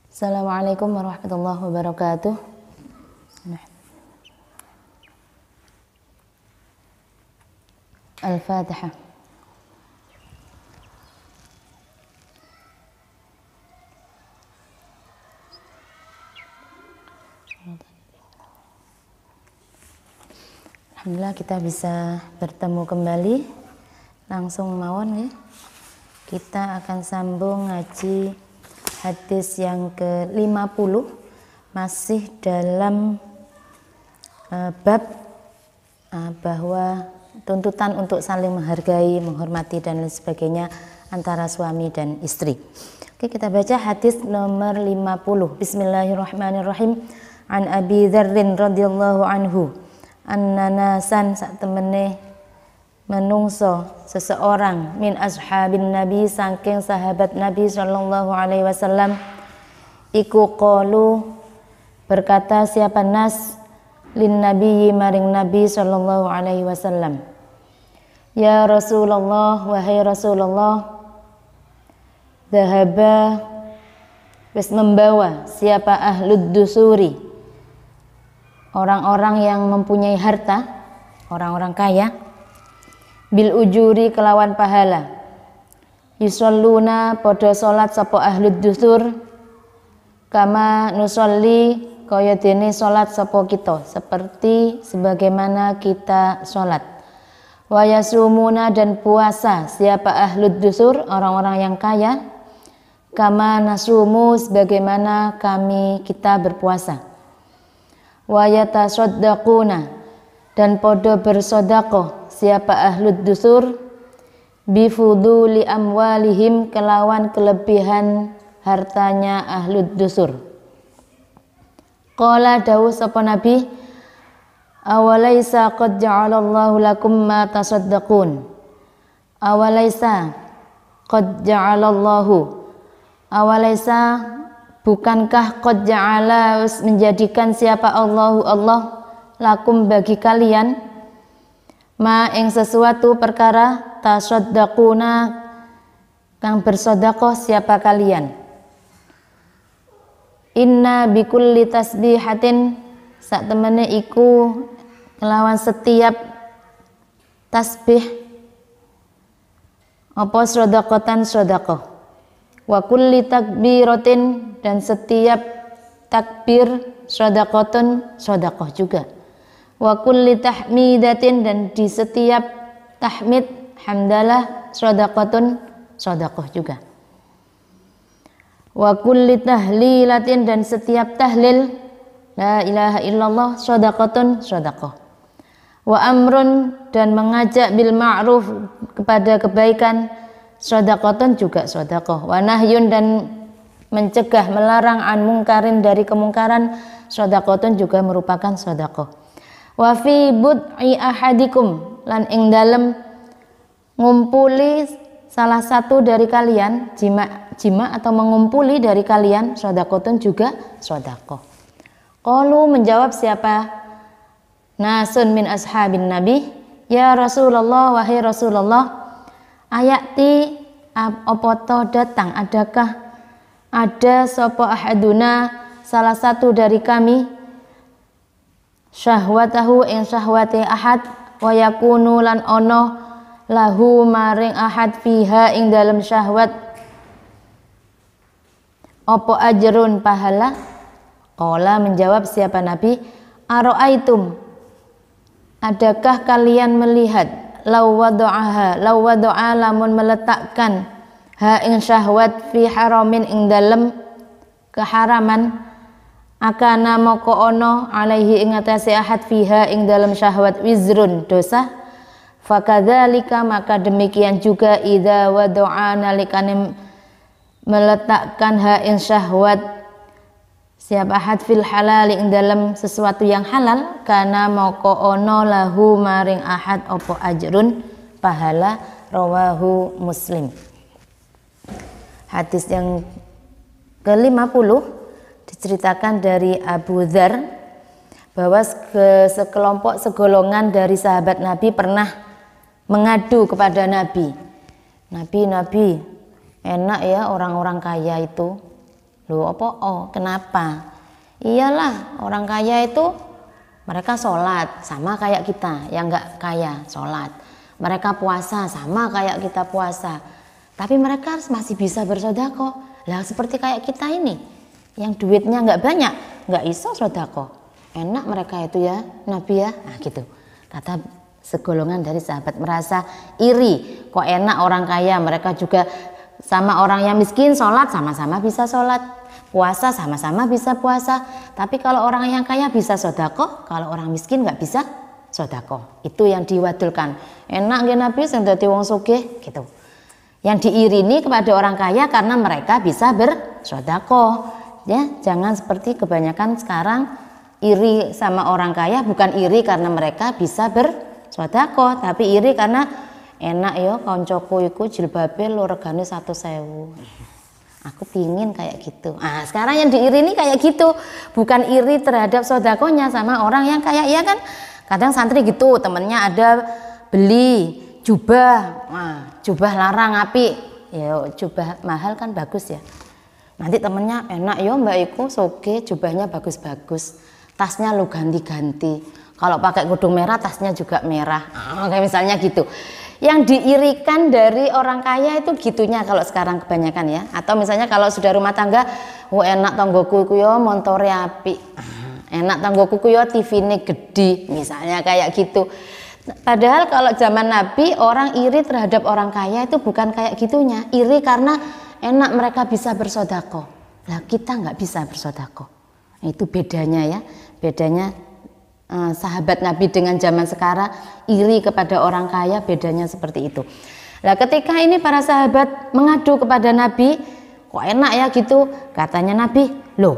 Assalamualaikum warahmatullahi wabarakatuh. Al-Fatihah. Alhamdulillah kita bisa bertemu kembali. Langsung mawon ya. Kita akan sambung ngaji hadis yang ke-50, masih dalam bab bahwa tuntutan untuk saling menghargai, menghormati dan lain sebagainya antara suami dan istri. Oke, kita baca hadis nomor 50. Bismillahirrahmanirrahim. An Abi Dzarrin radhiyallahu anhu anna nasan sak temene menungso seseorang min ashabin nabi saking sahabat Nabi sallallahu alaihi wasallam iku qalu berkata siapa nas lin nabiyyi maring Nabi sallallahu alaihi wasallam, ya Rasulullah, wahai Rasulullah, dhahaba wis membawa siapa ahlud dusuri, orang-orang yang mempunyai harta, orang-orang kaya, bil ujuri kelawan pahala, yusalluna podo salat sapa ahlud dusur kama nusolli kaya dene salat sapa kita, seperti sebagaimana kita salat. Wa yasumuna dan puasa siapa ahlud dusur, orang-orang yang kaya, kama nasumu sebagaimana kita berpuasa. Wa yatasaddaquna dan podo bersedekah siapa ahlud dusur bifuduli amwalihim kelawan kelebihan hartanya ahlud dusur. Qala dawuh sapa Nabi, awalaisa qad ja'alallahu lakum ma tasaddaqun. Awalaisa qad ja'alallahu, awalaisa bukankah qad ja'ala menjadikan siapa Allah lakum bagi kalian ma ing sesuatu perkara tasaddaquna kang bersedekah siapa kalian. Inna bikulli tasbihatin sak temene iku kelawan setiap tasbih apa sedekatan sedekah, wa kulli takbiratin dan setiap takbir sedekatun sedekah juga, wa kulli tahmidatin dan di setiap tahmid hamdalah sedekatun sedekah juga, wa kulli tahlilatin dan setiap tahlil la ilaha illallah sedekatun sedekah, wa amrun dan mengajak bil ma'ruf kepada kebaikan sedekatun juga sedekah, wa nahyun dan mencegah melarang an mungkarin dari kemungkaran sedekatun juga merupakan sedekah. Wa fi bud'i ahadikum lan ing dalem ngumpuli salah satu dari kalian, jima atau mengumpuli dari kalian sedekatun juga sedekah. Qalu menjawab siapa nasun min ashabin nabi, ya Rasulullah, wahai Rasulullah, ayati apa to datang, adakah ada sapa ahaduna salah satu dari kami syahwatahu ing syahwate ahad, wa yakunu lan ono lahu maring ahad fiha ing dalam syahwat apa ajrun pahala. Qala menjawab siapa Nabi, aro'aitum adakah kalian melihat law wada'a lamun meletakkan ha ing syahwat fi haramin ing dalem keharaman, akana moko ono alaihi ing atase ahad fiha ing dalam syahwat wizrun dosa, fakadzalika maka demikian juga idza wada'a nalikane meletakkan ha ing syahwat siapa ahad fil halal ing dalam sesuatu yang halal, kana moko ono lahu maring ahad opo ajrun pahala, rawahu Muslim. Hadis yang ke-50 diceritakan dari Abu Dzar bahwa sekelompok segolongan dari sahabat Nabi pernah mengadu kepada Nabi, Nabi enak ya orang-orang kaya itu Loh apa? Oh, kenapa? Iyalah, orang kaya itu mereka sholat sama kayak kita yang nggak kaya sholat. Mereka puasa sama kayak kita puasa. Tapi mereka masih bisa bersedekah. Lah seperti kayak kita ini yang duitnya nggak banyak, nggak iso sedekah. Enak mereka itu ya, Nabi ya. Nah gitu. Kata segolongan dari sahabat merasa iri. Kok enak orang kaya, mereka juga sama orang yang miskin sholat sama-sama bisa sholat. Puasa sama-sama bisa puasa, tapi kalau orang yang kaya bisa sedekah, kalau orang miskin nggak bisa sedekah. Itu yang diwadulkan. Enak nggih Nabi sing dadi wong sugih gitu. Yang diirini kepada orang kaya karena mereka bisa bersedekah. Ya, jangan seperti kebanyakan sekarang iri sama orang kaya, bukan iri karena mereka bisa bersedekah, tapi iri karena enak ya koncoku iku jilbabe lho regane 100.000. Aku pingin kayak gitu. Nah sekarang yang diiri ini kayak gitu, bukan iri terhadap sodakonya sama orang yang kayak ya kan. Kadang santri gitu, temennya ada beli jubah, nah, jubah larang api, ya jubah mahal kan bagus ya. Nanti temennya enak ya mbak Iku, soge jubahnya bagus-bagus, tasnya lu ganti-ganti. Kalau pakai kudung merah tasnya juga merah, kayak misalnya gitu. Yang diirikan dari orang kaya itu gitunya kalau sekarang kebanyakan ya. Atau misalnya kalau sudah rumah tangga, oh enak tanggoku iku yo montore apik. Enak tanggoku iku yo TV-ne gede, misalnya kayak gitu. Padahal kalau zaman Nabi orang iri terhadap orang kaya itu bukan kayak gitunya. Iri karena enak mereka bisa bersedekah. Lah kita nggak bisa bersedekah. Itu bedanya ya. Bedanya sahabat Nabi dengan zaman sekarang iri kepada orang kaya, bedanya seperti itu. Nah ketika ini para sahabat mengadu kepada Nabi, kok enak ya gitu, katanya Nabi, loh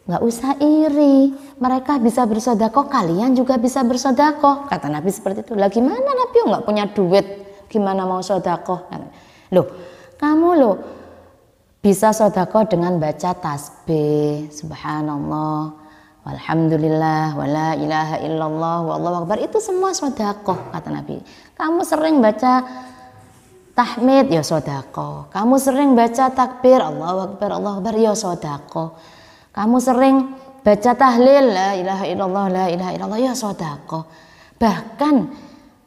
nggak usah iri, mereka bisa bersedekah, kalian juga bisa bersedekah, kata Nabi seperti itu. Lah gimana Nabi nggak punya duit, gimana mau sedekah? Loh kamu loh bisa sedekah dengan baca tasbih, subhanallah, walhamdulillah, wala ilaha illallah, wallahu akbar, itu semua sedekah kata Nabi. Kamu sering baca tahmid ya sedekah. Kamu sering baca takbir Allahu akbar ya sedekah. Kamu sering baca tahlil la ilaha illallah la ilaha illallah ya sedekah. Bahkan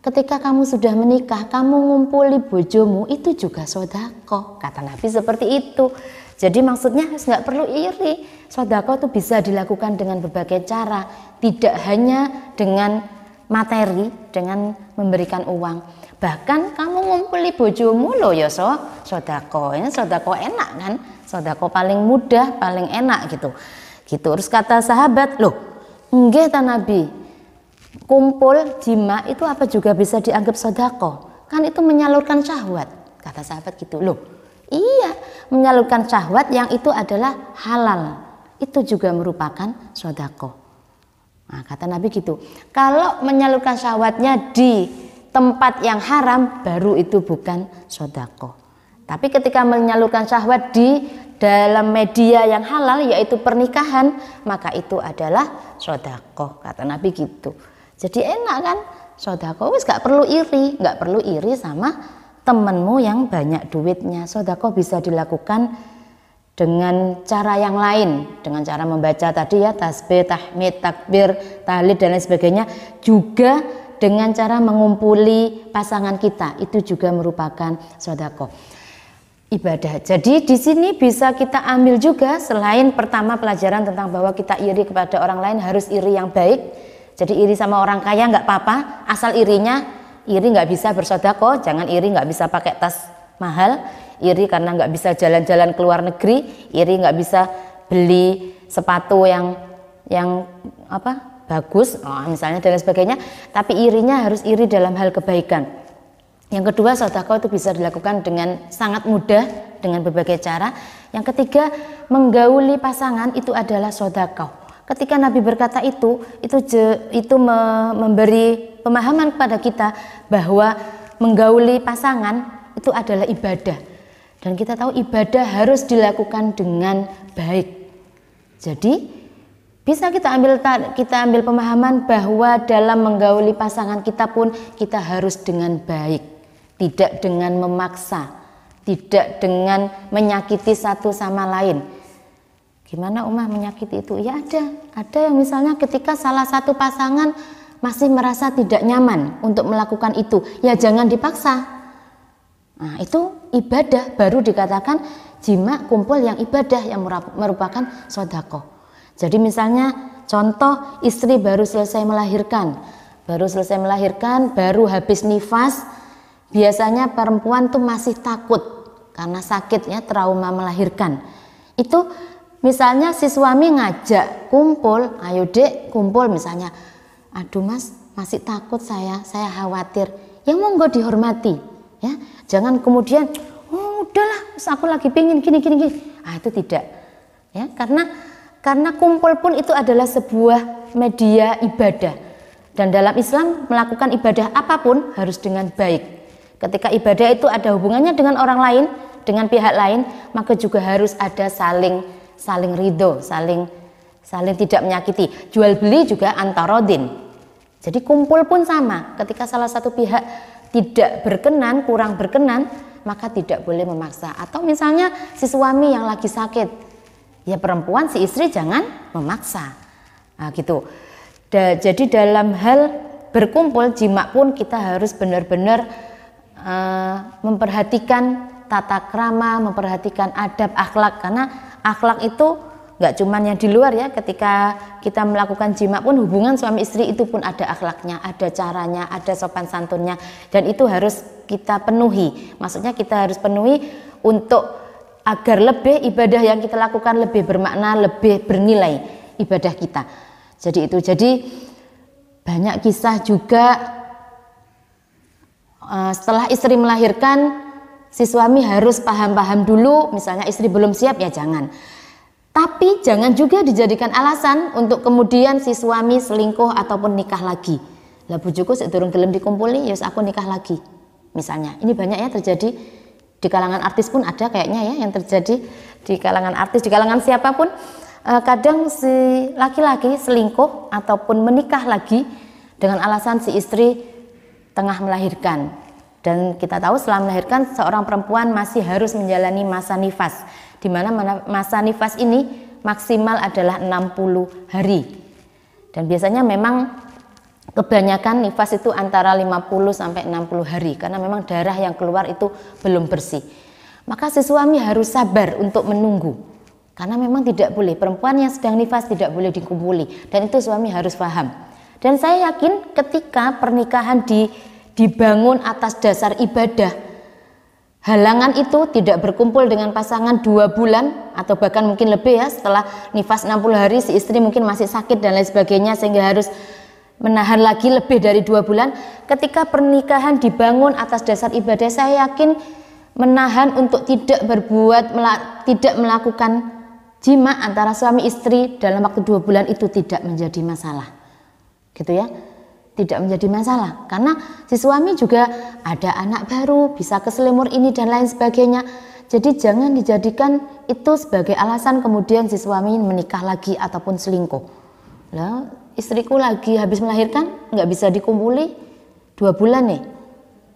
ketika kamu sudah menikah, kamu ngumpuli bojomu itu juga sedekah. Kata Nabi seperti itu. Jadi maksudnya nggak perlu iri. Sedekah itu bisa dilakukan dengan berbagai cara, tidak hanya dengan materi, dengan memberikan uang. Bahkan kamu ngumpuli bojomu loh ya sedekah. Ini sedekah enak kan? Sedekah paling mudah, paling enak gitu. Gitu. Terus kata sahabat, loh, nggih ta Nabi, kumpul jima itu apa juga bisa dianggap sedekah? Kan itu menyalurkan syahwat. Kata sahabat gitu, loh. Iya, menyalurkan syahwat yang itu adalah halal. Itu juga merupakan sedekah. Nah, kata Nabi gitu. Kalau menyalurkan syahwatnya di tempat yang haram, baru itu bukan sedekah. Tapi ketika menyalurkan syahwat di dalam media yang halal, yaitu pernikahan, maka itu adalah sedekah. Kata Nabi gitu. Jadi enak kan? Sedekah wis gak perlu iri sama temenmu yang banyak duitnya. Sedekah bisa dilakukan dengan cara yang lain, dengan cara membaca tadi ya tasbih, tahmid, takbir, tahlil dan lain sebagainya, juga dengan cara mengumpuli pasangan kita, itu juga merupakan sedekah, ibadah. Jadi di sini bisa kita ambil juga selain pertama pelajaran tentang bahwa kita iri kepada orang lain harus iri yang baik. Jadi iri sama orang kaya nggak apa-apa, asal iri nggak bisa bersedekah, jangan iri nggak bisa pakai tas mahal, iri karena nggak bisa jalan-jalan ke luar negeri, iri nggak bisa beli sepatu yang bagus, misalnya dan lain sebagainya. Tapi irinya harus iri dalam hal kebaikan. Yang kedua, sedekah itu bisa dilakukan dengan sangat mudah dengan berbagai cara. Yang ketiga, menggauli pasangan itu adalah sedekah. Ketika Nabi berkata itu memberi pemahaman kepada kita bahwa menggauli pasangan itu adalah ibadah. Dan kita tahu ibadah harus dilakukan dengan baik. Jadi bisa kita ambil pemahaman bahwa dalam menggauli pasangan kita pun kita harus dengan baik, tidak dengan memaksa, tidak dengan menyakiti satu sama lain. Gimana Umah menyakiti itu? Ya ada yang misalnya ketika salah satu pasangan masih merasa tidak nyaman untuk melakukan itu, ya jangan dipaksa. Nah, itu ibadah, baru dikatakan jima kumpul yang ibadah, yang merupakan sedekah. Jadi misalnya contoh istri baru selesai melahirkan, baru habis nifas. Biasanya perempuan tuh masih takut karena sakit ya, trauma melahirkan. Itu misalnya si suami ngajak kumpul, ayo dek kumpul misalnya. Aduh mas, masih takut saya khawatir. Ya monggo dihormati ya. Jangan kemudian oh udahlah, aku lagi pingin gini. Ah itu tidak. Ya, karena kumpul pun itu adalah sebuah media ibadah. Dan dalam Islam melakukan ibadah apapun harus dengan baik. Ketika ibadah itu ada hubungannya dengan orang lain, dengan pihak lain, maka juga harus ada saling ridho, saling tidak menyakiti. Jual beli juga antarodin. Jadi kumpul pun sama. Ketika salah satu pihak tidak berkenan, kurang berkenan, maka tidak boleh memaksa. Atau misalnya si suami yang lagi sakit, ya perempuan si istri jangan memaksa. Nah, gitu. Jadi dalam hal berkumpul jima pun kita harus benar-benar memperhatikan tata krama, memperhatikan adab akhlak, karena akhlak itu nggak cuman yang di luar ya. Ketika kita melakukan jima pun hubungan suami istri itu pun ada akhlaknya, ada caranya, ada sopan santunnya, dan itu harus kita penuhi. Maksudnya kita harus penuhi untuk agar lebih ibadah yang kita lakukan lebih bermakna, lebih bernilai ibadah kita. Jadi banyak kisah juga. Setelah istri melahirkan, si suami harus paham dulu, misalnya istri belum siap ya jangan. Tapi jangan juga dijadikan alasan untuk kemudian si suami selingkuh ataupun nikah lagi. Lah bojoku sik durung gelem dikumpuli, ya aku nikah lagi. Misalnya, ini banyak ya terjadi di kalangan artis pun ada kayaknya ya yang terjadi di kalangan artis, di kalangan siapapun. Kadang si laki-laki selingkuh ataupun menikah lagi dengan alasan si istri tengah melahirkan, dan kita tahu setelah melahirkan seorang perempuan masih harus menjalani masa nifas, di mana masa nifas ini maksimal adalah 60 hari, dan biasanya memang kebanyakan nifas itu antara 50 sampai 60 hari karena memang darah yang keluar itu belum bersih. Maka si suami harus sabar untuk menunggu, karena memang tidak boleh, perempuan yang sedang nifas tidak boleh dikumpuli, dan itu suami harus paham. Dan saya yakin ketika pernikahan dibangun atas dasar ibadah, halangan itu tidak berkumpul dengan pasangan 2 bulan atau bahkan mungkin lebih ya, setelah nifas 60 hari si istri mungkin masih sakit dan lain sebagainya sehingga harus menahan lagi lebih dari 2 bulan. Ketika pernikahan dibangun atas dasar ibadah, saya yakin menahan untuk tidak melakukan jima antara suami istri dalam waktu 2 bulan itu tidak menjadi masalah. Gitu ya, tidak menjadi masalah karena si suami juga ada anak baru, bisa keselimur ini dan lain sebagainya. Jadi jangan dijadikan itu sebagai alasan kemudian si suami menikah lagi ataupun selingkuh. Lah istriku lagi habis melahirkan nggak bisa dikumpuli 2 bulan nih,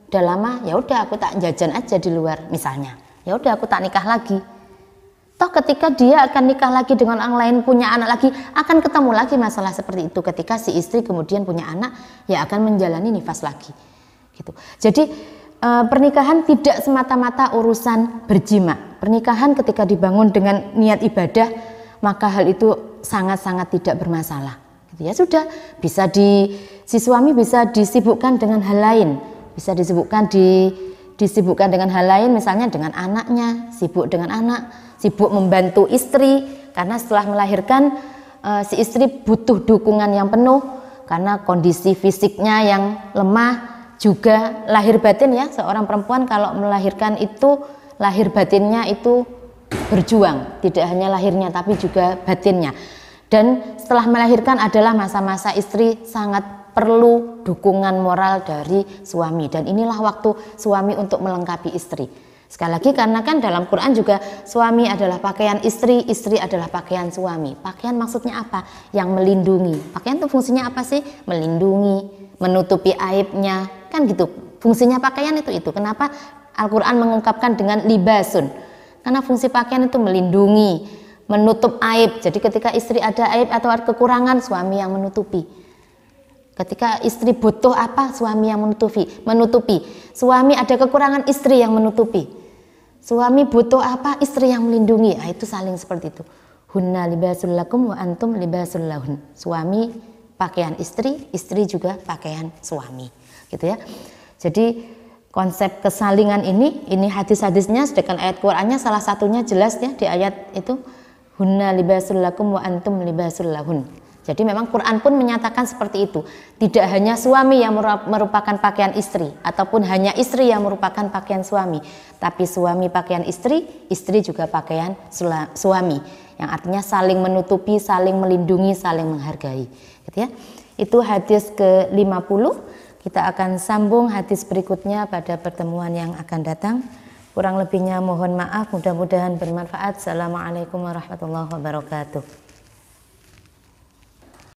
udah lama, ya udah aku tak jajan aja di luar misalnya, ya udah aku tak nikah lagi. Toh ketika dia akan nikah lagi dengan orang lain, punya anak lagi, akan ketemu lagi masalah seperti itu. Ketika si istri kemudian punya anak, ya akan menjalani nifas lagi. Gitu. Jadi pernikahan tidak semata-mata urusan berjima. Pernikahan ketika dibangun dengan niat ibadah, maka hal itu sangat-sangat tidak bermasalah. Gitu ya sudah, si suami bisa disibukkan dengan hal lain, bisa disibukkan dengan hal lain, misalnya dengan anaknya, sibuk dengan anak, sibuk membantu istri, karena setelah melahirkan si istri butuh dukungan yang penuh karena kondisi fisiknya yang lemah, juga lahir batin ya. Seorang perempuan kalau melahirkan itu lahir batinnya itu berjuang, tidak hanya lahirnya tapi juga batinnya. Dan setelah melahirkan adalah masa-masa istri sangat perlu dukungan moral dari suami, dan inilah waktu suami untuk melengkapi istri. Sekali lagi, karena kan dalam Quran juga suami adalah pakaian istri, istri adalah pakaian suami. Pakaian maksudnya apa? Yang melindungi. Pakaian itu fungsinya apa sih? Melindungi, menutupi aibnya, kan gitu. Fungsinya pakaian itu. Kenapa Al-Quran mengungkapkan dengan libasun? Karena fungsi pakaian itu melindungi, menutup aib. Jadi ketika istri ada aib atau ada kekurangan, suami yang menutupi. Ketika istri butuh apa, suami yang menutupi. Suami ada kekurangan, istri yang menutupi. Suami butuh apa, istri yang melindungi. Nah, itu saling seperti itu. Hunna libasul lakum wa antum libasul lahun. Suami pakaian istri, istri juga pakaian suami. Gitu ya. Jadi konsep kesalingan ini hadis-hadisnya, sedangkan ayat Qur'annya salah satunya jelas ya di ayat itu, hunna libasul lakum wa antum libasul lahun. Jadi memang Quran pun menyatakan seperti itu. Tidak hanya suami yang merupakan pakaian istri, ataupun hanya istri yang merupakan pakaian suami, tapi suami pakaian istri, istri juga pakaian suami. Yang artinya saling menutupi, saling melindungi, saling menghargai. Gitu ya. Itu hadis ke-50. Kita akan sambung hadis berikutnya pada pertemuan yang akan datang. Kurang lebihnya mohon maaf, mudah-mudahan bermanfaat. Assalamualaikum warahmatullahi wabarakatuh.